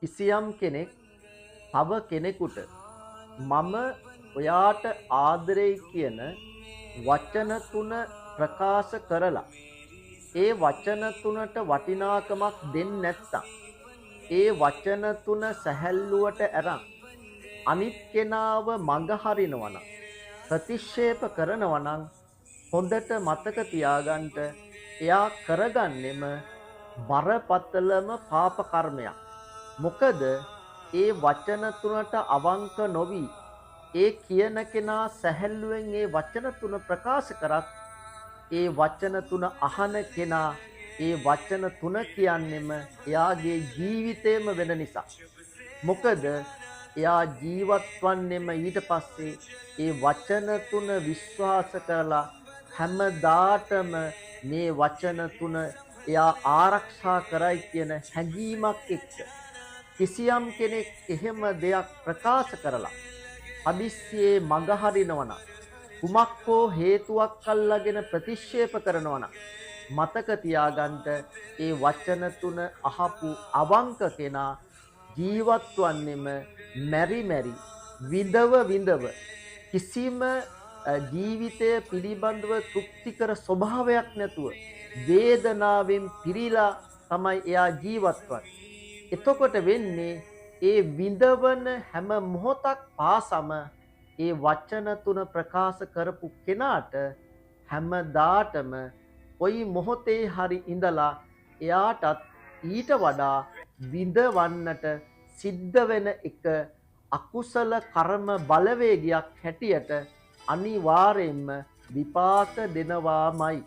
කිසියම් කෙනෙක් තව කෙනෙකුට මම ඔයාට ආදරෙයි කියන වචන තුන ප්‍රකාශ කරලා ඒ වචන තුනට වටිනාකමක් දෙන්නේ නැත්නම් ඒ වචන තුන සැහැල්ලුවට අරන් අනිත් කෙනාව මඟ හරිනවා නම් ප්‍රතික්ෂේප කරනවා නම් හොඳට මතක තියාගන්න එයා කරගන්නෙම බරපතලම පාප කර්මයක්. මොකද ඒ වචන තුනට අවංක නොවි ඒ කියන කෙනා සැහැල්ලුවෙන් ඒ වචන තුන ප්‍රකාශ කරත් ඒ වචන තුන අහන කෙනා ඒ වචන තුන කියන්නෙම එයාගේ ජීවිතේම වෙන නිසා. මොකද එයා ජීවත් වන්නෙම ඊට පස්සේ ඒ වචන තුන විශ්වාස කරලා හැමදාටම මේ වචන තුන එයා ආරක්ෂා කරයි කියන හැඟීමක් එක්ක කිසියම් කෙනෙක් එහෙම දෙයක් ප්‍රකාශ කරලා හදිස්සියේ මඟ හරිනවා නම් කුමක් හෝ හේතුවක් අල්ලාගෙන ප්‍රතික්ෂේප කරනවා නම් මතක තියාගන්න ඒ වචන තුන අහපු අවංක කෙනා ජීවත් වන්නෙම මෙරි විඳව කිසිම ජීවිතය පිළිබඳව තෘප්තිකර ස්වභාවයක් නැතුව වේදනාවෙන් පිරීලා තමයි එයා ජීවත් වන්නේ. එතකොට වෙන්නේ ඒ විඳවන හැම මොහොතක් පාසම ඒ වචන තුන ප්‍රකාශ කරපු කෙනාට හැමදාටම කොයි මොහොතේ හරි ඉඳලා එයාටත් ඊට වඩා විඳවන්නට සිද්ධ වෙන එක අකුසල කර්ම බලවේගයක් හැටියට අනිවාර්යෙන්ම විපාක දෙනවාමයි.